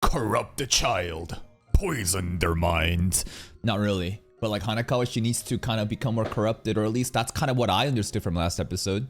corrupt the child, poison their minds. Not really, but like Hanekawa, she needs to kind of become more corrupted, or at least that's kind of what I understood from last episode.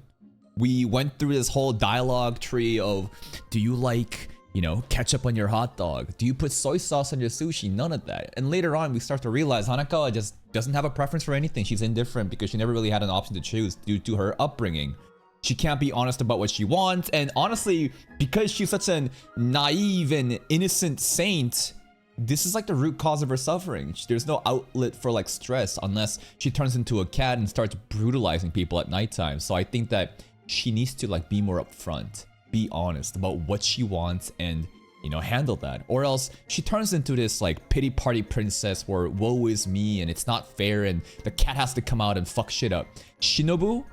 We went through this whole dialogue tree of, do you like, you know, ketchup on your hot dog? Do you put soy sauce on your sushi? None of that. And later on, we start to realize Hanekawa just doesn't have a preference for anything. She's indifferent because she never really had an option to choose due to her upbringing. She can't be honest about what she wants. And honestly, because she's such a naive and innocent saint, this is like the root cause of her suffering. There's no outlet for like stress unless she turns into a cat and starts brutalizing people at nighttime. So I think that she needs to like be more upfront, be honest about what she wants and, you know, handle that. Or else she turns into this like pity party princess where woe is me and it's not fair and the cat has to come out and fuck shit up. Shinobu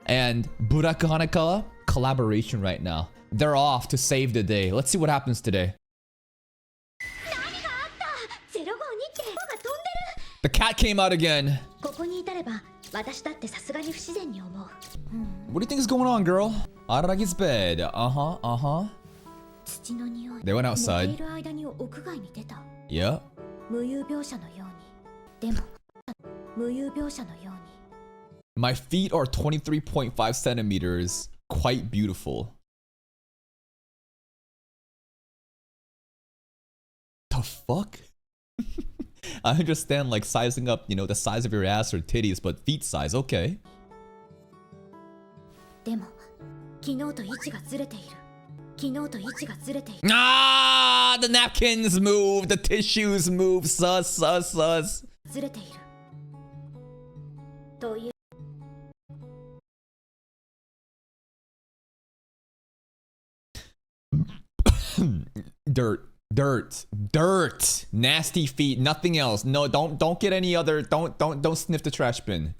and Buraku Hanekawa, collaboration right now. They're off to save the day. Let's see what happens today. The cat came out again. What do you think is going on, girl? Araragi's bed. They went outside. Yeah. My feet are 23.5 centimeters. Quite beautiful. The fuck? I understand like sizing up, you know, the size of your ass or titties, but feet size, okay. Ah, the napkins move, the tissues move, sus. Dirt, nasty feet, nothing else. No, don't get any other, don't sniff the trash bin.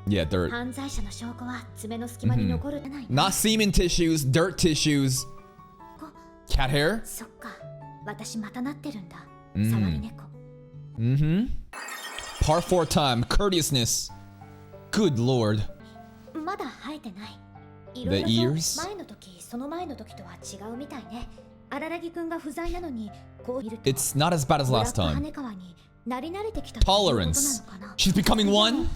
Yeah, dirt. Not semen tissues, dirt tissues. Cat hair? Par 4 time, courteousness. Good lord. The ears? It's not as bad as last time. Tolerance. She's becoming one?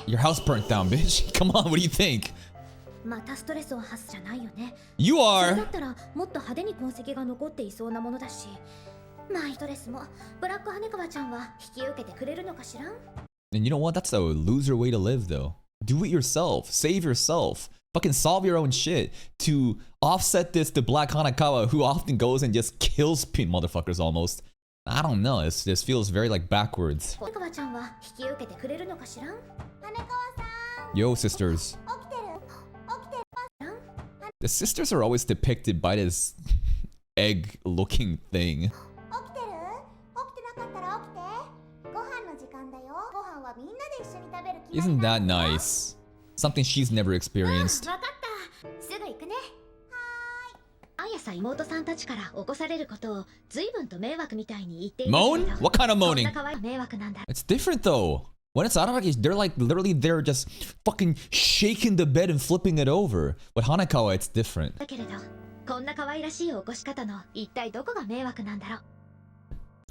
Your house burnt down, bitch. Come on, what do you think? You are. And you know what? That's a loser way to live, though. Do it yourself. Save yourself. Fucking solve your own shit. To offset this to Black Hanekawa, who often goes and just kills motherfuckers almost. I don't know. This feels very like backwards. Yo, sisters. The sisters are always depicted by this egg-looking thing. Isn't that nice? Something she's never experienced. Moan? What kind of moaning? It's different though. When it's Araragi, they're like literally they're just fucking shaking the bed and flipping it over. With Hanekawa, it's different.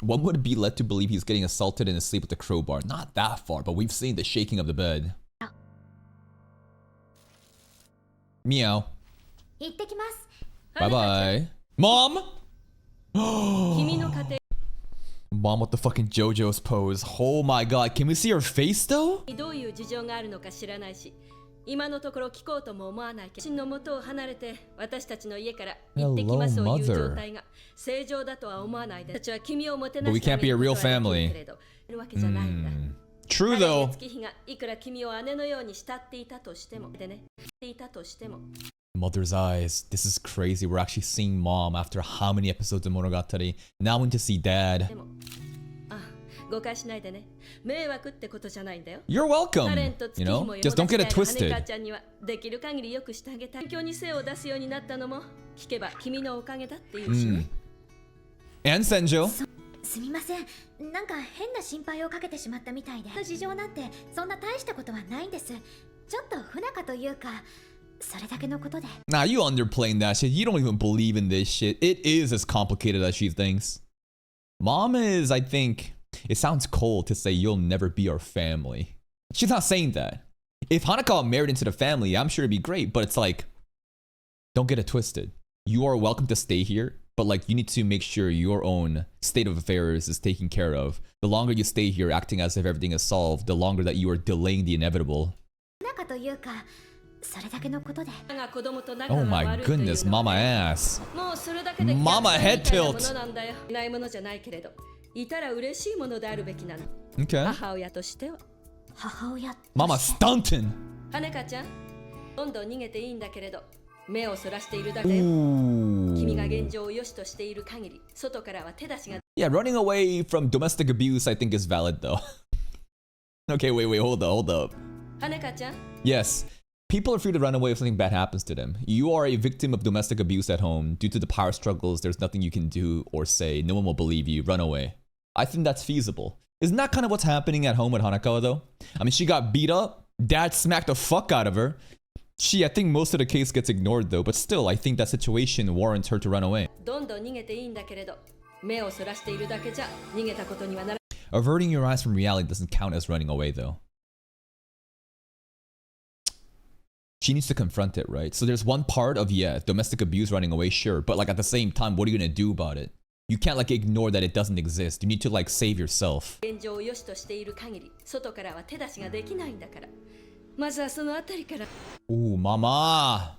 One would be led to believe he's getting assaulted in his sleep with a crowbar. Not that far, but we've seen the shaking of the bed. Meow. Bye-bye. Mom! Mom with the fucking JoJo's pose. Oh my god, can we see her face though? Hello, mother. But we can't be a real family. True though. Mother's eyes. This is crazy. We're actually seeing mom after how many episodes of Monogatari. Now we need to see dad. You're welcome. You know, just don't get it twisted. And Senjo. すみません。なんか変な心配をかけてしまったみたいで。事情なんてそんな大したことはないんです。ちょっと不仲というか、それだけのことで。 Nah, you underplaying that shit. You don't even believe in this shit. It is as complicated as she thinks. Mom is, I think, it sounds cold to say you'll never be our family. She's not saying that. If Hanakawa married into the family, I'm sure it'd be great, but it's like, don't get it twisted. You are welcome to stay here, but like you need to make sure your own state of affairs is taken care of. The longer you stay here acting as if everything is solved, the longer that you are delaying the inevitable. なんかというか、それだけのことで。 Oh my goodness, mama ass. Mama head tilt. Okay. 母親。 Mama stunting. 羽香ちゃん、どんどん逃げていいんだけれど、目をそらしているだけよ。 Ooh. 君が現状を良しとしている限り、外からは手出しが。 Yeah, running away from domestic abuse I think is valid though. Okay, wait, hold up. 羽香ちゃん、 Yes, people are free to run away if something bad happens to them. You are a victim of domestic abuse at home. Due to the power struggles, there's nothing you can do or say. No one will believe you. Run away. I think that's feasible. Isn't that kind of what's happening at home with Hanakawa though? I mean, she got beat up. Dad smacked the fuck out of her. I think most of the case gets ignored though, but still, I think that situation warrants her to run away. どんどん逃げていいんだけれど、目をそらしているだけじゃ逃げたことにはなら。 Averting your eyes from reality doesn't count as running away though. She needs to confront it, right? So there's one part of, yeah, domestic abuse running away, sure. But like at the same time, what are you gonna do about it? You can't like ignore that it doesn't exist. You need to like save yourself. 現状を良しとしている限り、外からは手出しができないんだから。まずはそのあたりから。 Ooh, mama.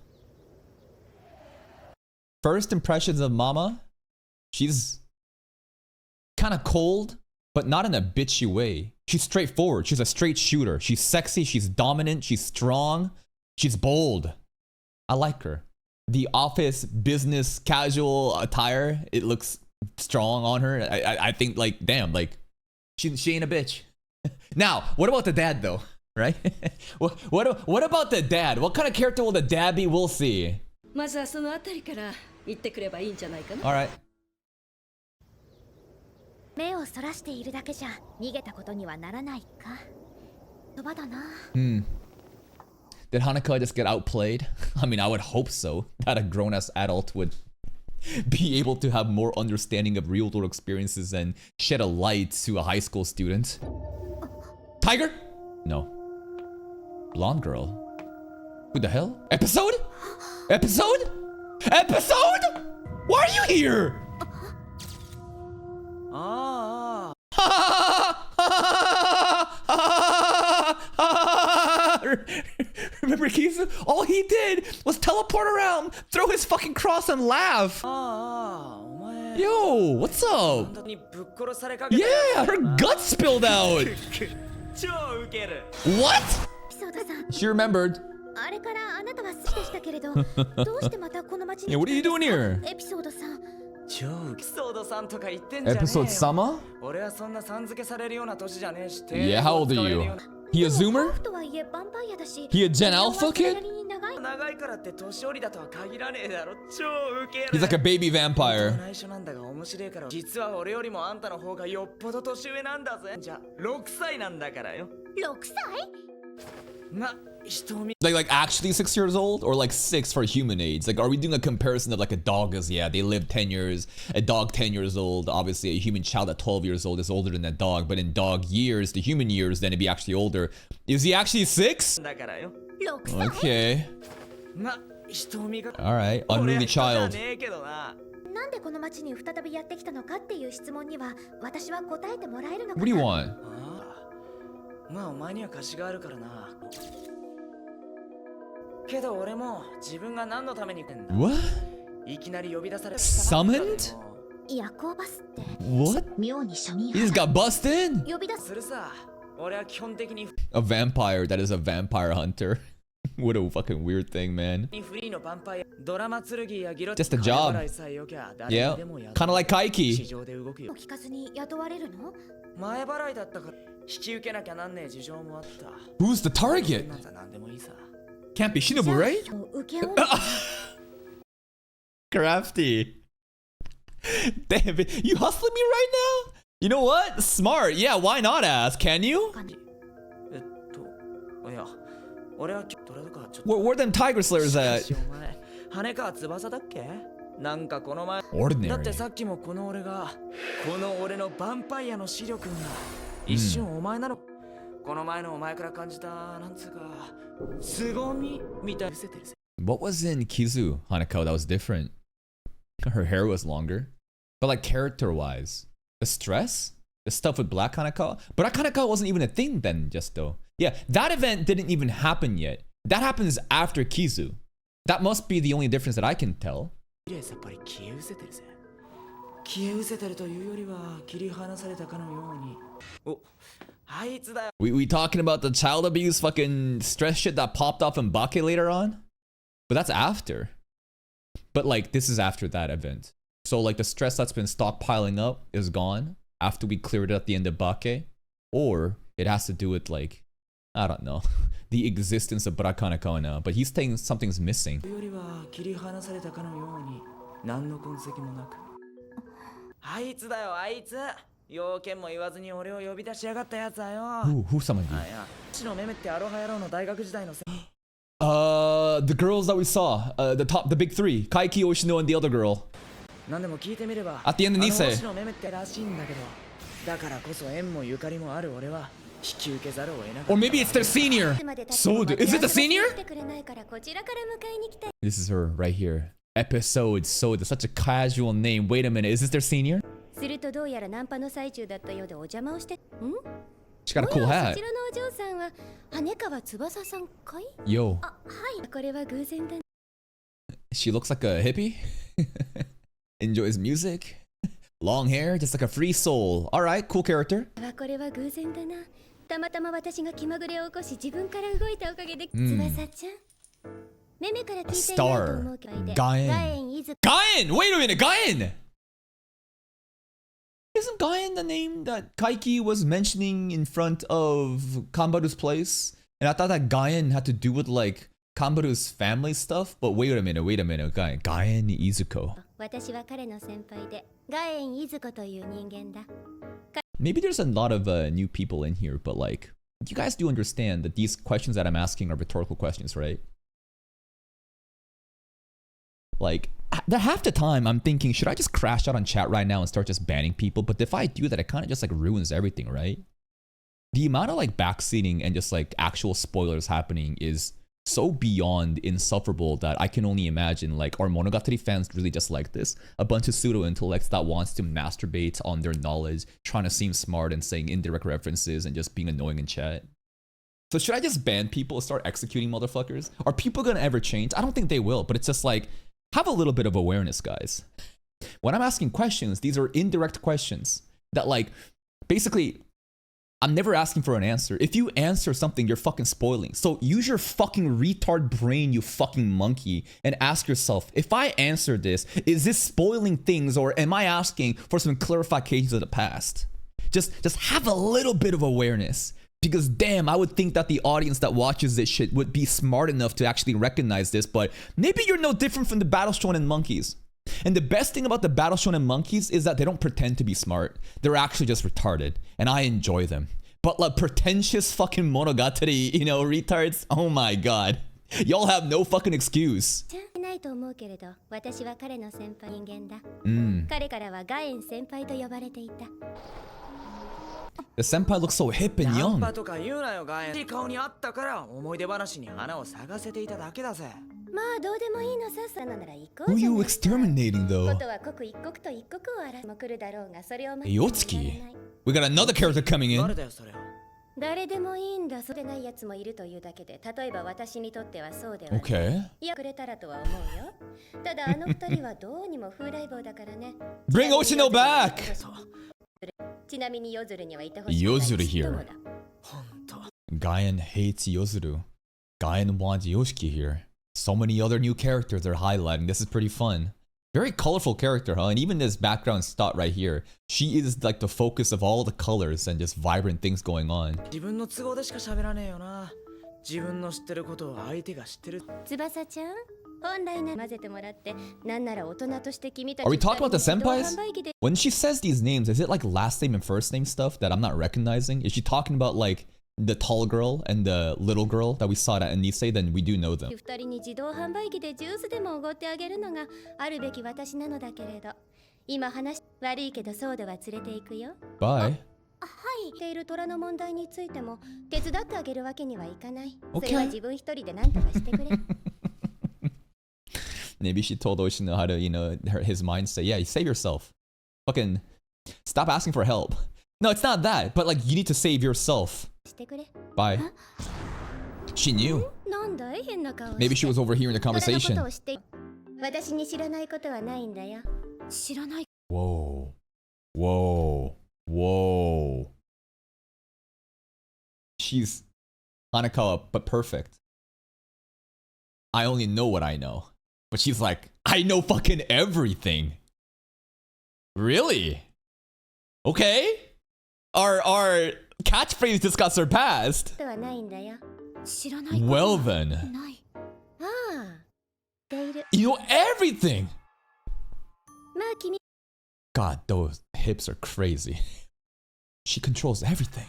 First impressions of mama? She's kind of cold, but not in a bitchy way. She's straightforward. She's a straight shooter. She's sexy. She's dominant. She's strong. She's bold. I like her. The office business casual attire, it looks strong on her. I think like, damn, like she ain't a bitch. Now, what about the dad though? Right? what about the dad? What kind of character will the dad be? We'll see. まずはそのあたりから言ってくればいいんじゃないかな。 Alright. 目をそらしているだけじゃ逃げたことにはならないか。そばだな。 Did Hanaka just get outplayed? I mean, I would hope so. That a grown-ass adult would be able to have more understanding of real-world experiences and shed a light to a high school student. Tiger? No. Blonde girl? Who the hell? Episode? Episode? Episode? Why are you here? Remember Keith? All he did was teleport around, throw his fucking cross and laugh. Yo, what's up? Yeah, her guts spilled out. What? エピソード3。 She remembered. あれからあなたは好きでしたけれど、どうしてまたこの町に Yeah, what are you doing here? エピソード3。Episode Sama? 俺はそんなさん付けされるような年じゃねえし。 Yeah, how old are you? He a ハー zoomer? フとはいえヴァンパイアだし。 He a Gen Alpha kid? 長いからって年寄りだとは限らねえだろ。超ウケる。 He's like a baby vampire. 内緒なんだが面白いから。実は俺よりもあんたの方がよっぽど年上なんだぜ。じゃあ6歳なんだからよ。6歳？ま、人見。 Like actually 6 years old or like 6 for human age? Like are we doing a comparison of like a dog is, yeah, they live 10 years, a dog 10 years old, obviously a human child at 12 years old is older than that dog, but in dog years, the human years, then it'd be actually older. Is he actually 6? だからよ。6歳？ Okay. ま、人見が。 Alright, unruly child. ねえけどな。なんでこの町に再びやってきたのかっていう質問には私は答えてもらえるのか What do you な。 want? まあお前には貸しがあるからな。けど俺も自分が何のために行くんだ。 What? いきなり呼び出された。 Summoned? 夜行バスって What? 妙に庶民 He just 派 got busted? 呼び出すするさ。俺は基本的に A vampire that is a vampire hunter. What a fucking weird thing, man. フリーのヴァンパイアドラマ剣やギロ Just a job. 金払いさえよきゃ誰 Yeah, にでもやる kind of like 市 Kaiki. 場で動くよ。聞かずに雇われるの？前払いだったから引き受けなきゃなんねえ事情もあった。 Who's the target? なんざなんでもいいさ。 Can't be Shinobu, right? もう請け負う Crafty. Damn it. You hustling me right now? You know what? Smart. Yeah, why not ask? Can you? いや、俺はトラとかちょっと Where them Tiger Slayers しか at? しお前羽川翼だっけなんかこの前だって Ordinary. さっきもこの俺のヴァンパイアの視力が一瞬お前なの、この前のお前から感じたなんつうか凄みみたいに見せてるぜ。 What was in Kizu Hanako that was different? Her hair was longer. But like character-wise, the stress? The stuff with Black Hanako? But Black Hanako wasn't even a thing then, just though. Yeah, that event didn't even happen yet. That happens after Kizu. That must be the only difference that I can tell. やっぱり消え失せてるぜ。消え失せてるというよりは切り離されたかのように。お、あいつだよ。 We talking about the child abuse fucking stress shit that popped off in Bake later on? But that's after. But like, this is after that event. So like the stress that's been stockpiling up is gone after we cleared it at the end of Bake? Or it has to do with like, I don't know, the existence of Brakanako now. But he's saying something's missing. よりは切り離されたかのように何の痕跡もなく。あいつだよ、あいつ。要件も言わずに俺を呼び出しやがったやつだよ。Who summoned you? あ、いや、ちのめめってアロハ野郎の大学時代のせ。The girls that we saw, the big three, Kaiki, Oshino, and the other girl. 何でも聞いてみれば。 At the end of Nisei. ちのめめってらしいんだけど。だからこそ縁もゆかりもある俺は引き受けざるを得なかった。 Or maybe it's their senior. Soda. Is it the senior? こちらから迎えに来た。 This is her right here. Episode Soda. Such a casual name. Wait a minute. Is this their senior? するとどうやらナンパの最中だったようでお邪魔をして。ん？ She got a cool そ hat. ちらのお嬢さんは羽川翼さんかい？ Yo. あ、はい。これは偶然だ。 She looks like a hippie. Enjoys music. Long hair. Just like a free soul. Alright. Cool character. これは偶然だな。たまたま私が気まぐれを起こし自分から動いたおかげで翼ちゃん。めめから聞いていないと思うけど。GAEN IZUKO。GAEN! Wait a minute. GAEN! Isn't GAEN the name that Kaiki was mentioning in front of Kambaru's place? And I thought that GAEN had to do with like Kambaru's family stuff. But wait a minute. GAEN IZUKO. 私は彼の先輩でGAEN IZUKOという人間だ。 Maybe there's a lot of new people in here, but like, you guys do understand that these questions that I'm asking are rhetorical questions, right? Like, half the time I'm thinking, should I just crash out on chat right now and start just banning people? But if I do that, it kind of just like ruins everything, right? The amount of like backseating and just like actual spoilers happening is so beyond insufferable that I can only imagine, like, are Monogatari fans really just like this? A bunch of pseudo-intellects that wants to masturbate on their knowledge, trying to seem smart and saying indirect references and just being annoying in chat. So should I just ban people and start executing motherfuckers? Are people gonna ever change? I don't think they will, but it's just like, have a little bit of awareness, guys. When I'm asking questions, these are indirect questions that like, basically, I'm never asking for an answer. If you answer something, you're fucking spoiling. So use your fucking retard brain, you fucking monkey, and ask yourself, if I answer this, is this spoiling things or am I asking for some clarifications of the past? Just have a little bit of awareness. Because damn, I would think that the audience that watches this shit would be smart enough to actually recognize this, but maybe you're no different from the Battle Shonen monkeys. And the best thing about the Battle Shonen monkeys is that they don't pretend to be smart. They're actually just retarded. And I enjoy them. But like pretentious fucking Monogatari, you know, retards, oh my god. Y'all have no fucking excuse. ないと思うけれど、私は彼の先輩人間だ。彼からはGAEN先輩と呼ばれていた。 The senpai looks so hip and ナン young. パとか言うなよ、ガエン。いい顔にあったから思い出話に花を探せていただけだぜ。まあどうでもいいのさ、そんななら行こ Who う are じゃ you ない。 exterminating こ though? とは刻一刻と一刻を荒らも来るだろうが、それを待って Yotsuki? We got another character coming 誰 in. だよそれは。誰でもいいんだ。そうでないやつもいるというだけで、例えば私にとってはそうではない。 Okay. いやくれたらとは思うよ。ただあの二人はどうにも風来坊だからね。 Bring Oshino back! ちなみに夜鶴にはいてほしい。 Yozuru here. ほんと。 Gaen hates Yozuru. Gaen wants Yoshiki here. So many other new characters they're highlighting. This is pretty fun. Very colorful character, huh? And even this background stot right here. She is like the focus of all the colors and just vibrant things going on. 自分の都合でしか喋らねえよな。自分の知ってることを相手が知ってる。翼ちゃん、本来なら混ぜてもらって、なんなら大人として君たち Are we talking about the 自動 senpais? 販売機で When she says these names, is it like last name and first name stuff that I'm not recognizing? Is she talking about like the tall girl and the little girl that we saw at Nisei, then we do know them. 二人に自動販売機でジュースでもおごってあげるのがあるべき私なのだけれど、今話悪いけどソードは連れて行くよ。Bye. ている虎の問題についても手伝ってあげるわけにはいかない。 Okay. それは自分一人で何とかしてくれ。 Maybe she told Oshino how to, his mind say, yeah, you save yourself. Fucking stop asking for help. No, it's not that, but like you need to save yourself. してくれ。 Bye. She knew. なんだい変な顔して。 Maybe she was overhearing the 虎の conversation. ことを知って私に知らないことはないんだよ。知らない。 Whoa. Whoa. Whoa. She's Hanakawa, but perfect. I only know what I know. But she's like, I know fucking everything. Really? Okay. Our catchphrase just got surpassed. ことはないんだよ。知らない。 Well then. ない。ああ。ている。 You know everything. まあ君。 God, those hips are crazy. She controls everything.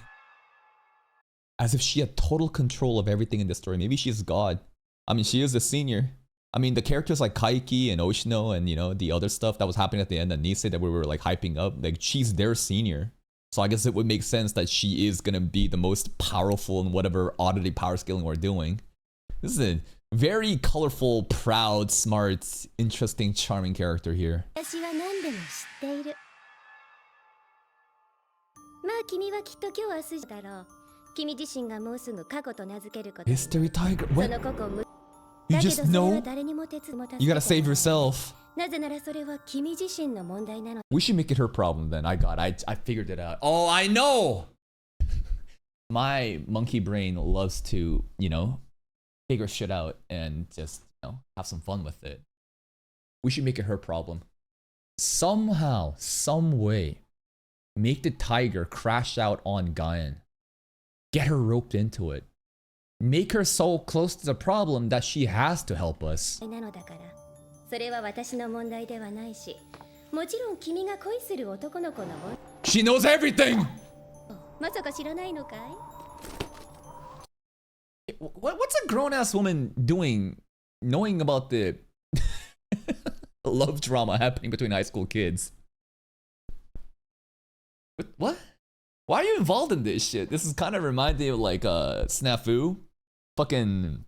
As if she had total control of everything in the story. Maybe she's God. I mean, she is the senior. I mean, the characters like Kaiki and Oshino and, the other stuff that was happening at the end of Nisei that we were like hyping up, like she's their senior. So I guess it would make sense that she is gonna be the most powerful in whatever oddity power scaling we're doing. This is a very colorful, proud, smart, interesting, charming character here. 私は何でも知っている。まあ君はきっと今日明日だろう。君自身がもうすぐ過去と名付けること。 Mystery Tiger. そ What? の過去を You だけど just それは know? 誰にも手伝も You gotta save yourself. なぜならそれは君自身の問題なの。 We should make it her problem then. I figured it out. Oh, I know! My monkey brain loves to, figure shit out and just, have some fun with it. We should make it her problem. Somehow, some way, make the tiger crash out on GAEN. Get her roped into it. Make her so close to the problem that she has to help us. なのだから、それは私の問題ではないし、もちろん君が恋する男の子の問 She knows everything! まさか知らないのかい？ What's a grown-ass woman doing knowing about the love drama happening between high school kids? What? Why are you involved in this shit? This is kind of reminding me of like Snafu. Fucking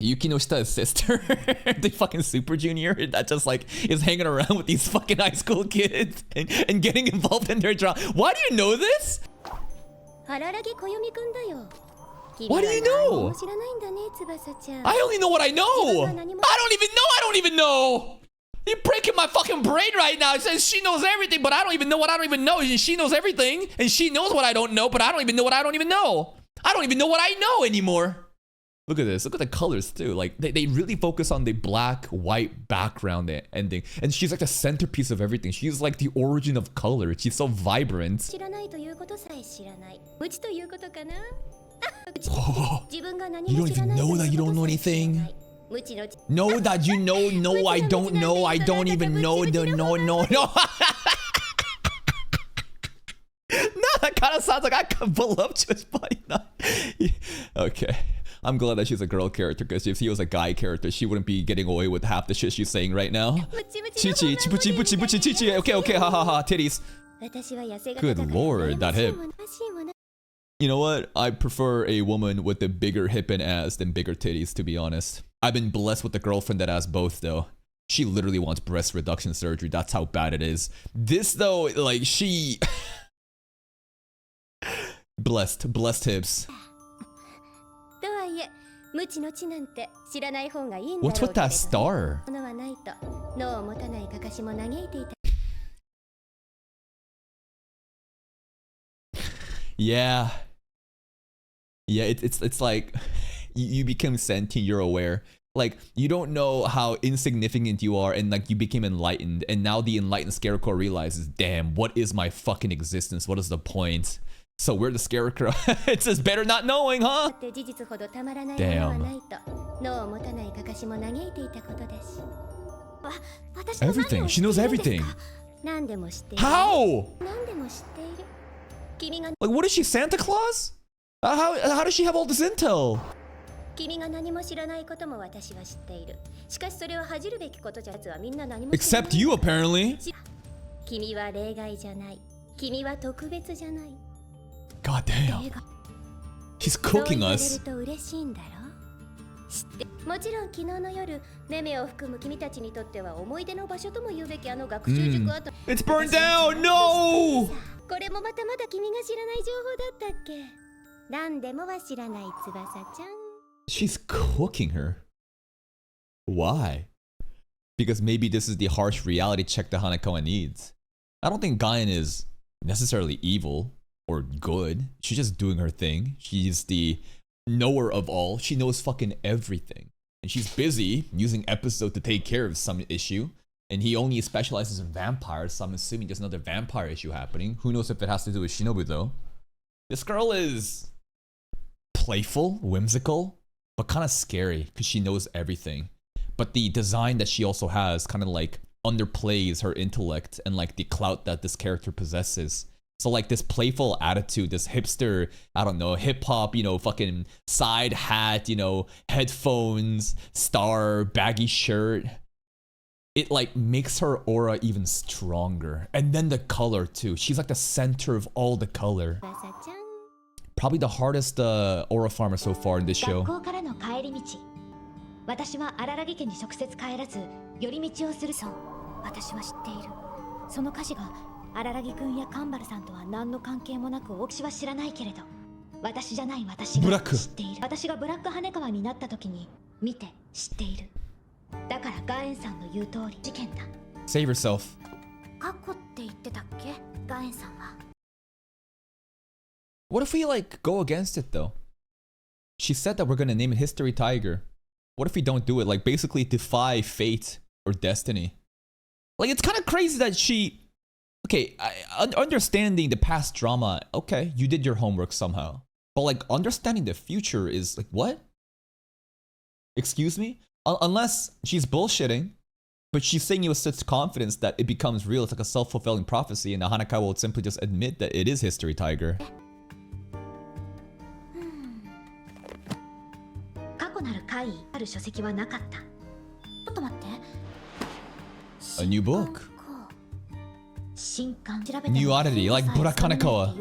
Yukinoshita's sister. The fucking Super Junior that just like is hanging around with these fucking high school kids and getting involved in their drama. Why do you know this? 原木小読くんだよ。 What do you know? 知らないんだね、翼ちゃん。 I only know what I know! I don't even know! You're breaking my fucking brain right now. It says she knows everything, but I don't even know what I don't even know. And she knows everything, and she knows what I don't know, but I don't even know what I don't even know. I don't even know what I know anymore. Look at this. Look at the colors too. Like they really focus on the black, white background ending. And she's like the centerpiece of everything. She's like the origin of color. She's so vibrant. 知らないということさえ知らない。無知ということかな。 Oh, 自分が何 you も don't 知ら even ないと know that い you う don't こと know さえ知ら anything. ない。無知の Know that you know, no, I don't know, I don't even know, no. No, that kind of sounds like I could voluptuous, but not. Okay. I'm glad that she's a girl character, because if she was a guy character, she wouldn't be getting away with half the shit she's saying right now. Chichi, chichi, chichi, chichi, chichi. Okay, ha ha ha, titties. Good lord, that hip. You know what? I prefer a woman with a bigger hip and ass than bigger titties, to be honest. I've been blessed with a girlfriend that has both, though. She literally wants breast reduction surgery. That's how bad it is. This, though, like, she... blessed hips. What's with that star? Yeah. Yeah, it's like you become sentient, you're aware. Like, you don't know how insignificant you are, and like you became enlightened, and now the enlightened scarecrow realizes, damn, what is my fucking existence? What is the point? So we're the scarecrow. It's just better not knowing, huh? Damn. Everything. She knows everything. How? Like, what is she, Santa Claus? How does she have all this intel? 君が何も知らないことも私は知っている。しかしそれは恥じるべきことじゃ、奴はみんな何も知らない。 Except you, apparently. 君は例外じゃない。君は特別じゃない。 God damn. She's cooking us. そう言われると嬉しいんだろ。知って。もちろん昨日の夜、メメを含む君たちにとっては思い出の場所とも言うべきあの学習塾跡。It's burned down. No. これもまたまだ君が知らない情報だったっけ。何でもは知らない翼ちゃん。 She's cooking her. Why? Because maybe this is the harsh reality check that Hanekawa needs. I don't think GAEN is necessarily evil or good. She's just doing her thing. She's the knower of all. She knows fucking everything. And she's busy using episode to take care of some issue. And he only specializes in vampires, so I'm assuming there's another vampire issue happening. Who knows if it has to do with Shinobu though. This girl is playful, whimsical, but kind of scary because she knows everything. But the design that she also has kind of like underplays her intellect and like the clout that this character possesses. So like this playful attitude, this hipster, I don't know, hip hop, you know, fucking side hat, you know, headphones, star, baggy shirt. It like makes her aura even stronger. And then the color too. She's like the center of all the color. Probably the hardest aura farmer so far in this show. 私は荒良家に直接帰らず寄り道をする。そう、私は知っている。その歌詞が荒良君やカンバルさんとは何の関係もなく、私は知らないけれど、私じゃない私が知っている。私がブラック羽川になった時に見て知っている。だからガエンさんの言う通り事件だ。Save yourself. 過去って言ってたっけ、ガエンさんは。What if we like go against it though? She said that we're gonna name it History Tiger. What if we don't do it? Like basically defy fate or destiny. Like it's kind of crazy that she... Okay, understanding the past drama, okay, you did your homework somehow. But like understanding the future is like, what? Excuse me? Unless she's bullshitting, but she's saying it with such confidence that it becomes real. It's like a self-fulfilling prophecy, and Hanekawa will simply just admit that it is History Tiger. A new book. New oddity, like Black Hanekawa.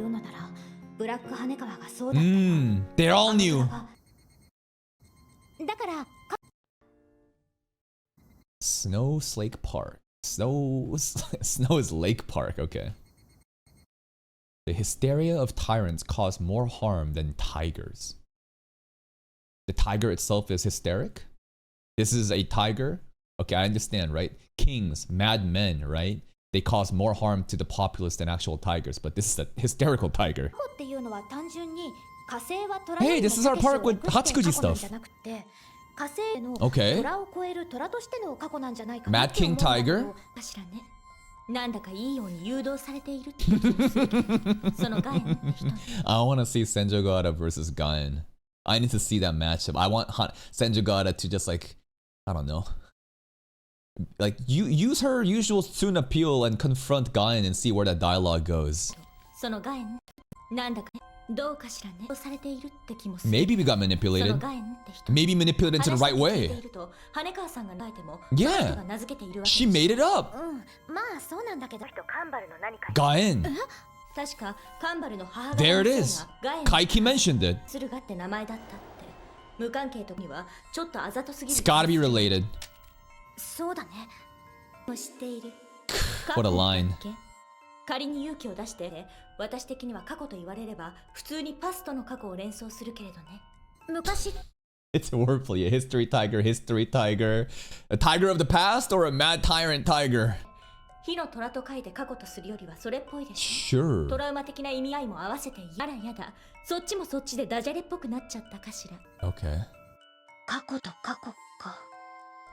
They're all new. Snow Lake Park. Snow is Lake Park, okay. The hysteria of tyrants cause more harm than tigers. The tiger itself is hysteric? This is a tiger? Okay, I understand, right? Kings, mad men, right? They cause more harm to the populace than actual tigers, but this is a hysterical tiger. Hey, this is our park with Hachikuji stuff. Okay. Mad King Tiger. I want to see Senjogata versus GAEN. I need to see that matchup. I want Senjogata to just like, I don't know. Like, use her usual Tsun appeal and confront GAEN and see where that dialogue goes. Maybe we got manipulated. Maybe manipulated into the right way. Yeah. She made it up. GAEN. There it is. Kaiki mentioned it. It's gotta be related. What a line. It's a wordplay. A history tiger, a tiger of the past, or a mad tyrant tiger. Sure. Okay.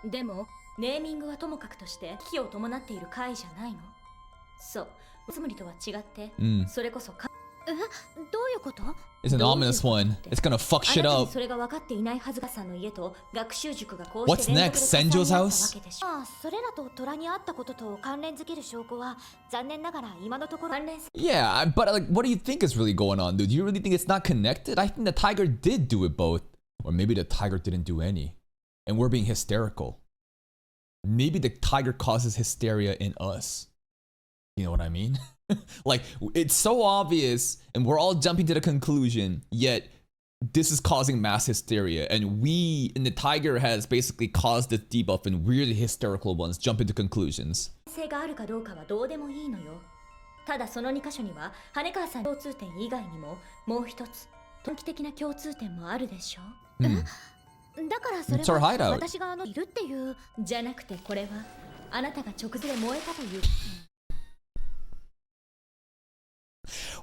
でもネーミングはともかくとして危機を伴っている回じゃないの。そう、つむりとは違って、それこそどういうこと？ It's an ominous one. It's gonna fuck あ shit なたに up. それが分かっていないはずがさんの家と学習塾がこう What's して連続 next? で Senjo's 重なった house? わけでしょ。ああ、それらと虎にあったことと関連づける証拠は残念ながら今のところ関連 Yeah, but like, what do you think is really going on, dude? Do you really think it's not connected? I think the tiger did do it both. Or maybe the tiger didn't do any. And we're being hysterical. Maybe the tiger causes hysteria in us. You know what I mean? Like, it's so obvious, and we're all jumping to the conclusion, yet this is causing mass hysteria. And we, and the tiger has basically caused this debuff, and we're the hysterical ones jumping to conclusions. 性があるかどうかはどうでもいいのよ。ただその2箇所には羽川さん共通点以外にももう一つ短期的な共通点もあるでしょ。だからそれ It's our は hideout. 私がいるっていうじゃなくてこれはあなたが直前で燃えたという。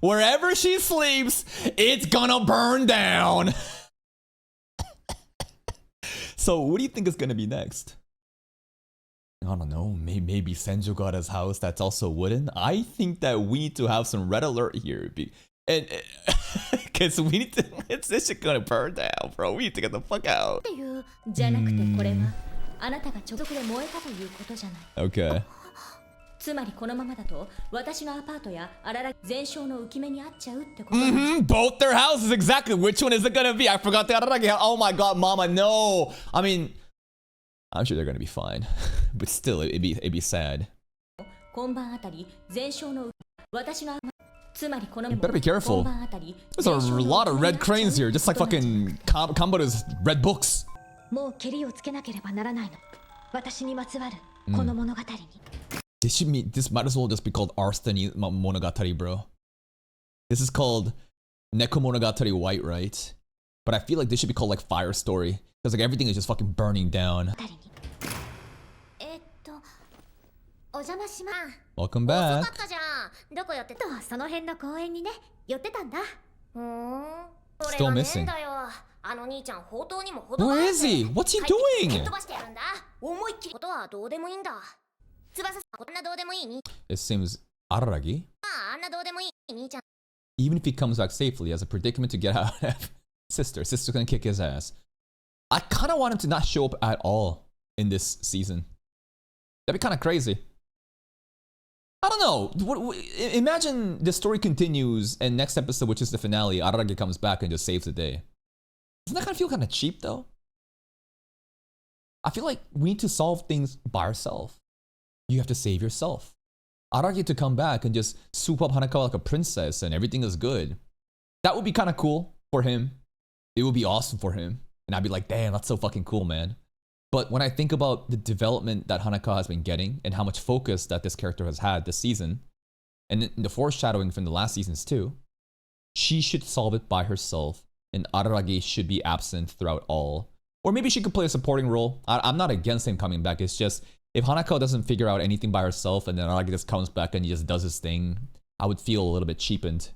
Wherever she sleeps, it's gonna burn down. So what do you think is gonna be next? I don't know. Maybe Senjo got his house that's also wooden. I think that we need to have some red alert here, and because we need to. This shit gonna burn down, bro. We need to get the fuck out. っていうじゃなくてこれはあなたが直前で燃えたということじゃない。 Okay. つまりこのままだと私のアパートやあらら全焼の浮き目にあっちゃうってこと。Both their houses, exactly. Which one is it gonna be? I forgot the Araragi. Oh my god, mama, no. I mean, I'm sure they're gonna be fine, but still, it'd be sad. 今晩あたり全焼の私のつまりこの You better be careful. There's a lot of red cranes here, just like fucking Kambaru's red books. もうケリをつけなければならないの。私にまつわるこの物語に。This might as well just be called Arsthani Monogatari, bro. This is called Nekomonogatari White, right? But I feel like this should be called like Fire Story. Because like everything is just fucking burning down. お邪魔します。 Welcome 遅 back. かったじゃん。どこ寄ってた？その辺の公園にね、寄ってたんだ。Still missing. あの兄ちゃん宝刀にも程がある。 Where is he? What's he 飛 doing? ばしてやるんだ。思いっきりことはどうでもいいんだ。翼さん、こんなどうでもいいに。 It seems Araragi, あんなどうでもいい兄ちゃん。 even if he comes back safely, has a predicament to get out of. Sister's gonna kick his ass. I kind of want him to not show up at all in this season. That'd be kind of crazy. I don't know. Imagine the story continues, and next episode, which is the finale, Araragi comes back and just saves the day. Doesn't that kind of feel kind of cheap, though? I feel like we need to solve things by ourselves. You have to save yourself. Araragi to come back and just swoop up Hanakawa like a princess and everything is good. That would be kind of cool for him. It would be awesome for him. And I'd be like, damn, that's so fucking cool, man. But when I think about the development that Hanakawa has been getting and how much focus that this character has had this season, and the foreshadowing from the last seasons too, she should solve it by herself, and Araragi should be absent throughout all. Or maybe she could play a supporting role. I'm not against him coming back. It's just, if Hanakawa doesn't figure out anything by herself and then Araragi just comes back and he just does his thing, I would feel a little bit cheapened.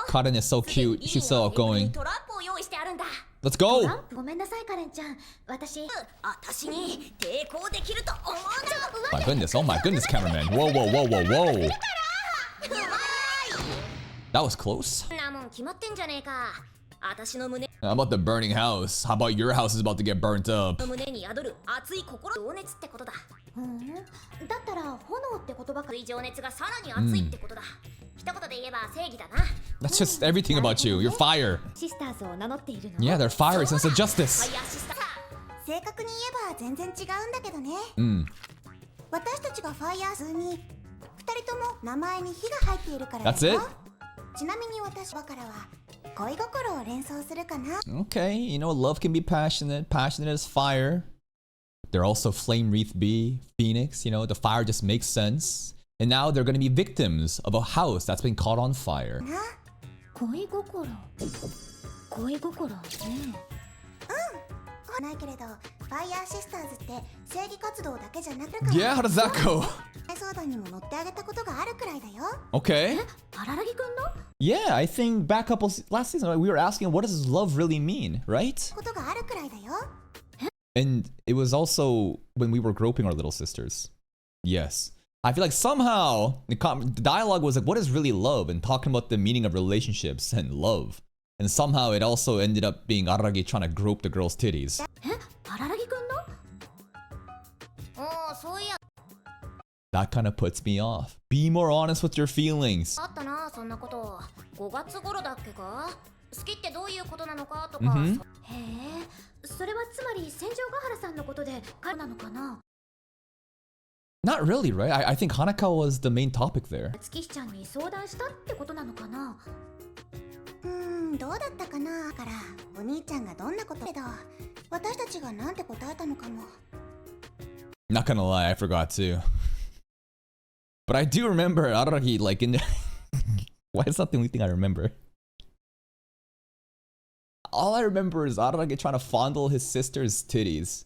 Karen is so cute. She's so outgoing. Let's go! My goodness, oh my goodness, cameraman. Whoa, whoa, whoa, whoa, whoa. That was close. How about the burning house? How about your house is about to get burnt up? That's just everything about you. You're fire. Yeah, they're fire. Sense of justice. That's it? Okay, you know, love can be passionate. Passionate as fire. They're also Flame Wreath B, Phoenix, you know, the fire just makes sense. And now they're gonna be victims of a house that's been caught on fire. Yeah, how does that go? Okay. Yeah, I think back last season we were asking what does love really mean, right? And it was also when we were groping our little sisters. Yes. I feel like somehow the dialogue was like, what is really love? And talking about the meaning of relationships and love. And somehow it also ended up being Araragi trying to grope the girl's titties. That kind of puts me off. Be more honest with your feelings. 5月頃だっけか好きってどういうことなのかとか、へえ、それはつまり戦場ヶ原さんのことで彼なのかな Not really, right? I think Hanakawa was the main topic there. 月ちゃんに相談したってことなのかなどうだったかなからお兄ちゃんがどんなことけど私たちがなんて答えたのかも Not gonna lie, I forgot too. But I do remember Araragi like in the Why is that the only thing I remember? All I remember is Araragi trying to fondle his sister's titties.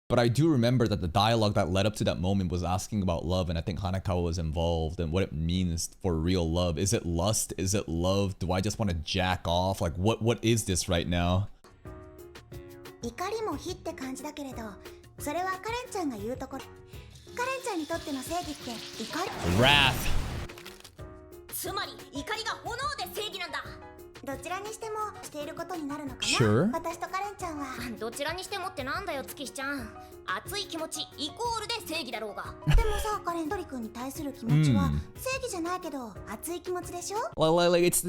But I do remember that the dialogue that led up to that moment was asking about love, and I think Hanakawa was involved and what it means for real love. Is it lust? Is it love? Do I just want to jack off? Like what is this right now? 怒りも火って感じだけれどそれはカレンちゃんが言うところカレンちゃんにとっての正義って怒り Wrath. つまり怒りが炎で正義なんだどちらにしてもしていることになるのかな Sure. 私とカレンちゃんはどちらにしてもってなんだよ月日ちゃん熱い気持ちイコールで正義だろうがでもさカレントリ君に対する気持ちは正義じゃないけど熱い気持ちでしょ Like it's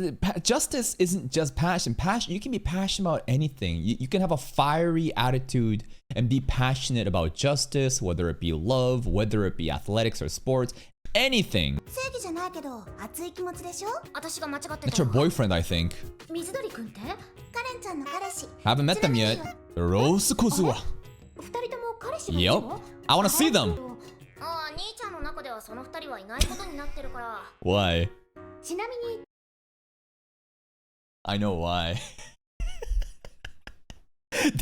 justice isn't just passion. Passion, you can be passionate about anything. You can have a fiery attitude and be passionate about justice, whether it be love, whether it be athletics or sports, anything. 正義じゃないけど熱い気持ちでしょ私が間違ってた That's your boyfriend, I think. 水鳥くんってカレンちゃんの彼氏 Haven't met them yet. Rose Kozua. 二人とも彼氏がいるの Yep. I wanna see them. ああ兄ちゃんの中ではその二人はいないことになってるから Why? ちなみに I know why.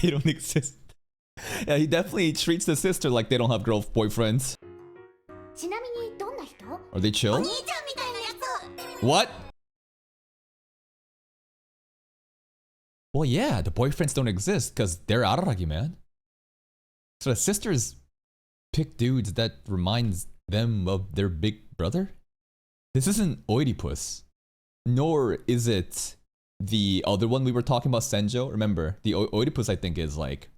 They don't exist. Yeah, he definitely treats the sister like they don't have girl boyfriends. ちなみにどんな人 Are they chill? 兄ちゃんみたいなやつ What? Well, yeah, the boyfriends don't exist because they're Araragi, man. So the sisters pick dudes that reminds them of their big brother? This isn't Oedipus. Nor is it the other one we were talking about, Senjo. Remember, the Oedipus, I think, is like...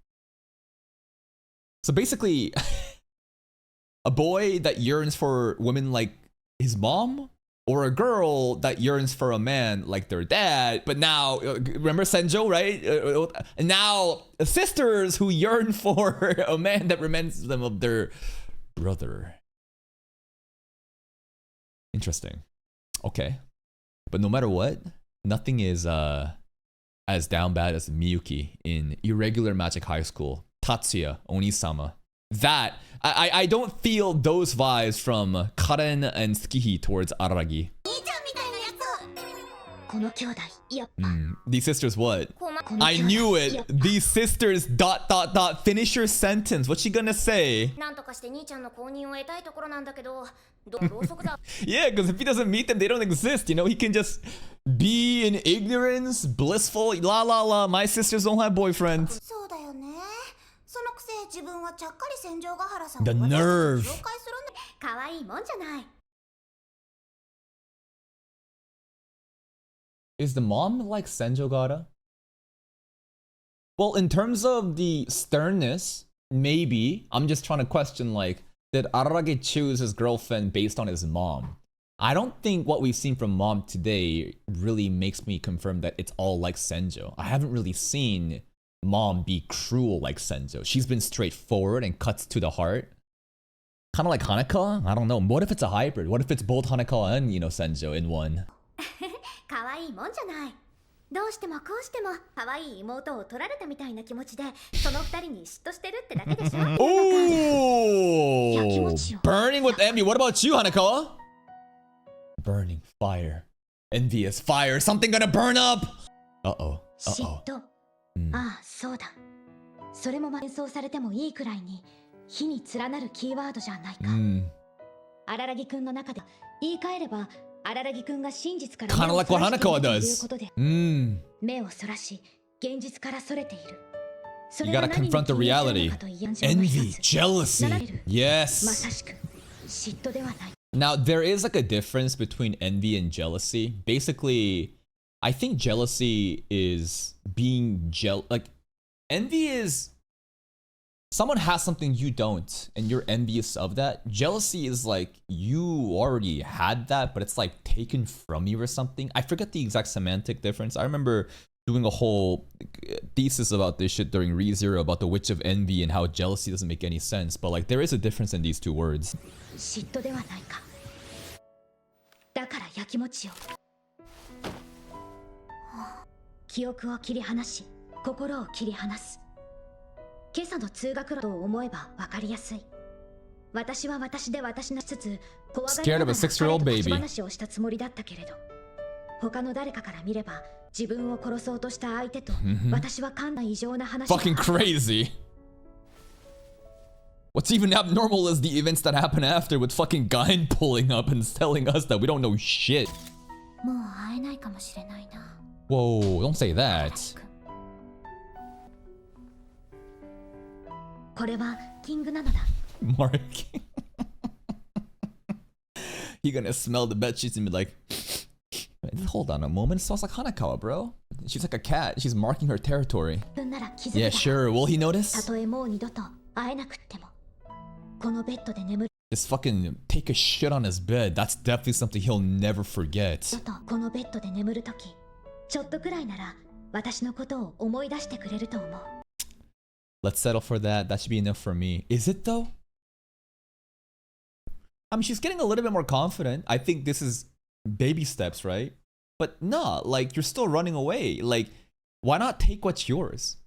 So basically, a boy that yearns for women like his mom? Or a girl that yearns for a man like their dad, but now, remember Senjo, right? And now, sisters who yearn for a man that reminds them of their brother. Interesting. Okay. But no matter what, nothing is as down bad as Miyuki in Irregular Magic High School. Tatsuya, Onisama. That, I don't feel those vibes from Karen and Tsukihi towards Araragi. 兄ちゃんみたいなやつこの兄弟やっぱ These sisters what? この兄弟 I knew やっ it! These sisters ... Finish your sentence. What's she gonna say? なんとかして兄ちゃんの公認を得たいところなんだけどろうそくだ Yeah, because if he doesn't meet them, they don't exist. You know, he can just be in ignorance, blissful. La la la, my sisters don't have boyfriends. そうだよねそのくせ自分はちゃっかり戦場ヶ原さん The を私たちに nerve. 紹介するんだ可愛いもんじゃない Is the mom like Senjo Gara? Well, in terms of the sternness, maybe. I'm just trying to question, like, did Araragi choose his girlfriend based on his mom? I don't think what we've seen from mom today really makes me confirm that it's all like Senjo. I haven't really seen mom be cruel like Senjo. She's been straightforward and cuts to the heart. Kind of like Hanakawa? I don't know. What if it's a hybrid? What if it's both Hanakawa and, Senjo in one? 可愛いもんじゃないどうしてもこうしても可愛い妹を取られたみたいな気持ちでその二人に嫉妬してるってだけでしょ Oh! Yakimochi. Burning with envy. What about you, Hanakawa? Burning fire. Envious fire. Something gonna burn up! Uh-oh. 嫉 Uh-oh. 妬ああそうだそれも演奏されてもいいくらいに火に連なるキーワードじゃないか 荒木くんの中で言い換えれば荒木くんが真実から Kind of like what Hanakawa という does. ことで Mm. 目をそらし現実からそれている You gotta confront the reality. Envy, jealousy. ま Yes. さしく嫉妬ではない。 Now, there is like a difference between envy and jealousy. Basically, I think jealousy is being like envy is someone has something you don't and you're envious of that. Jealousy is like you already had that, but it's like taken from you or something. I forget the exact semantic difference. I remember doing a whole thesis about this shit during ReZero about the witch of envy and how jealousy doesn't make any sense, but like there is a difference in these two words. 嫉妬ではないか。だからやきもちを。記憶を切り離し、心を切り離す。今朝の通学路と思えば分かりやすい。私は私で私なしつつ、怖がりながら彼と立ち話をしたつもりだったけれど、他の誰かから見れば自分を殺そうとした相手と私は勘な異常な話。Fucking crazy. What's even abnormal is the events that happen after with fucking GAEN pulling up and telling us that we don't know shit. もう会えないかもしれないな。Whoa, don't say that. これはキングなのだ。Mark. He gonna smell the bed sheets and be like, hold on a moment, it smells like Hanakawa, bro. She's like a cat, she's marking her territory. なら気づく。 Yeah, sure, will he た notice? とえもう二度と会えなくっても、このベッドで眠る Just fucking take a shit on his bed. That's definitely something he'll never forget. とこのベッドで眠るとき、ちょっとくらいなら私のことを思い出してくれると思う。 Let's settle for that. That should be enough for me. Is it though? I mean, she's getting a little bit more confident. I think this is baby steps, right? But nah, like you're still running away. Like, why not take what's yours?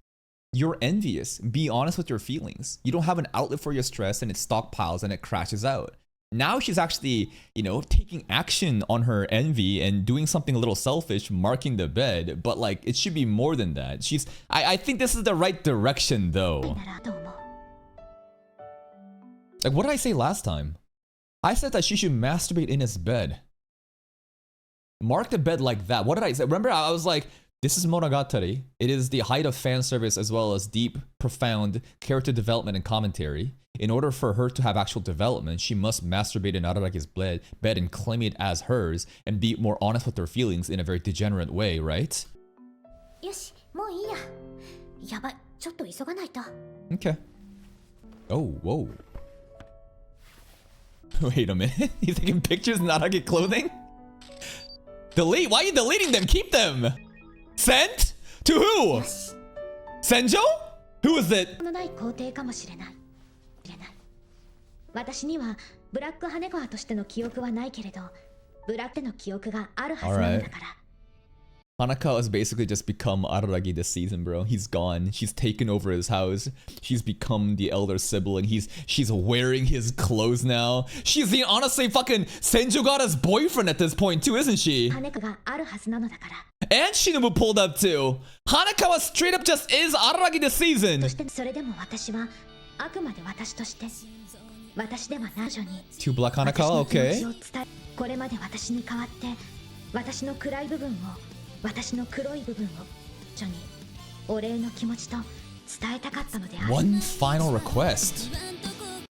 You're envious. Be honest with your feelings. You don't have an outlet for your stress and it stockpiles and it crashes out. Now she's actually, you know, taking action on her envy and doing something a little selfish, marking the bed. But like, it should be more than that. I think this is the right direction though. ならと思う。 Like, what did I say last time? I said that she should masturbate in his bed. Mark the bed like that. What did I say? Remember, I was like, this is Monogatari. It is the height of fan service as well as deep, profound character development and commentary. In order for her to have actual development, she must masturbate in Araragi's bed and claim it as hers and be more honest with her feelings in a very degenerate way, right? よし、もういいや。やばい、ちょっと急がないと。 Okay. Oh, whoa. Wait a minute. He's taking pictures in Araragi clothing? Delete? Why are you deleting them? Keep them! Sent? To who? Senjo? Who is it? のない皇帝かもしれない。私にはブラックハネ川としての記憶はないけれど、ブラックでの記憶があるはずなのだから。Hanakawa has basically just become Araragi this season, bro. He's gone. She's taken over his house. She's become the elder sibling. She's wearing his clothes now. She's the honestly fucking Senjogata's boyfriend at this point too, isn't she? ハネ川があるはずなのだから。 And Shinobu pulled up too. Hanakawa straight up just is Araragi this season. そしてそれでも私はあくまで私として、私ではない女に。 To Black 私 Hanakawa, の気持 okay. ちを伝え、これまで私に代わって私の暗い部分を、私の黒い部分を女にお礼の気持ちと伝えたかったのである。 One final request.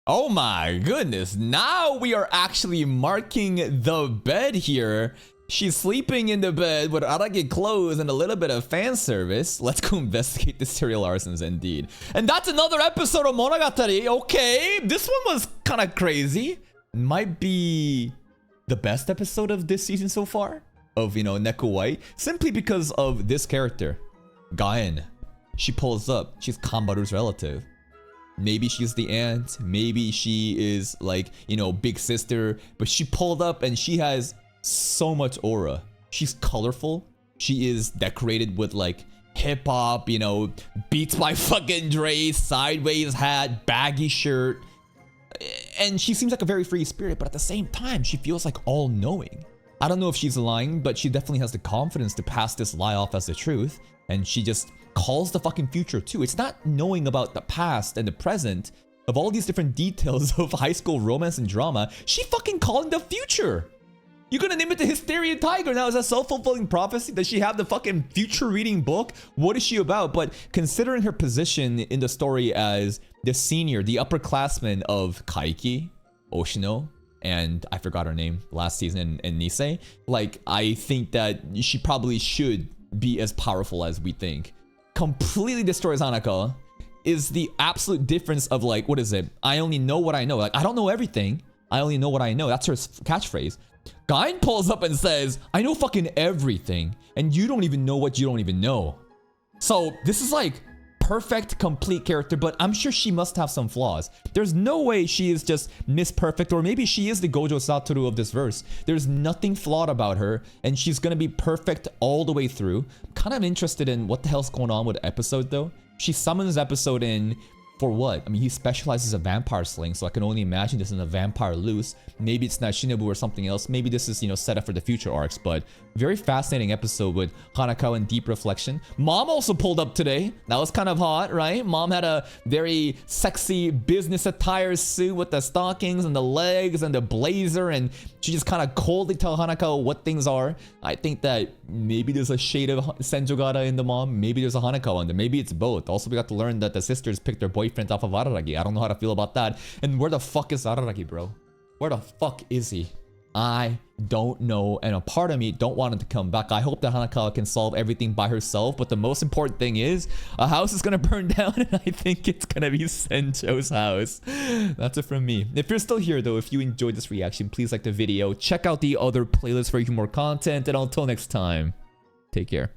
Oh my goodness. Now we are actually marking the bed here. She's sleeping in the bed with Araragi clothes and a little bit of fan service. Let's go investigate the serial arsons indeed. And that's another episode of Monogatari. Okay, this one was kind of crazy. Might be the best episode of this season so far of, you know, Neko White, simply because of this character, GAEN. She pulls up. She's Kanbaru's relative. Maybe she's the aunt. Maybe she is like, you know, big sister. But she pulled up and she has so much aura. She's colorful. She is decorated with like hip hop, you know, Beats by fucking Dre, sideways hat, baggy shirt. And she seems like a very free spirit, but at the same time, she feels like all knowing. I don't know if she's lying, but she definitely has the confidence to pass this lie off as the truth. And she just calls the fucking future too. It's not knowing about the past and the present of all these different details of high school romance and drama. She fucking calling the future. You're gonna name it the Hysteria Tiger. Now, is that self-fulfilling prophecy? Does she have the fucking future reading book? What is she about? But considering her position in the story as the senior, the upperclassman of Kaiki, Oshino, and I forgot her name last season, and Nisei, like, I think that she probably should be as powerful as we think. Completely destroys Hanako is the absolute difference of, like, what is it? I only know what I know. Like, I don't know everything. I only know what I know. That's her catchphrase. GAEN pulls up and says, I know fucking everything, and you don't even know what you don't even know. So this is like perfect, complete character, but I'm sure she must have some flaws. There's no way she is just Miss Perfect, or maybe she is the Gojo Satoru of this verse. There's nothing flawed about her, and she's gonna be perfect all the way through. I'm kind of interested in what the hell's going on with Episode, though. She summons Episode in for what? I mean, he specializes in vampire slaying, so I can only imagine this in a vampire loose. Maybe it's not Shinobu or something else. Maybe this is, you know, set up for the future arcs, but very fascinating episode with Hanako and deep reflection. Mom also pulled up today. That was kind of hot, right? Mom had a very sexy business attire suit with the stockings and the legs and the blazer, and she just kind of coldly tell Hanako what things are. I think that maybe there's a shade of Senjogara in the mom. Maybe there's a Hanako on there. Maybe it's both. Also, we got to learn that the sisters picked their boyfriend off of Araragi. I don't know how to feel about that. And where the fuck is Araragi, bro? Where the fuck is he? I don't know, and a part of me don't want him to come back. I hope that Hanako can solve everything by herself, but the most important thing is a house is gonna burn down, and I think it's gonna be Senjo's house. That's it from me. If you're still here though, if you enjoyed this reaction, please like the video, check out the other playlists for even more content, and until next time, take care.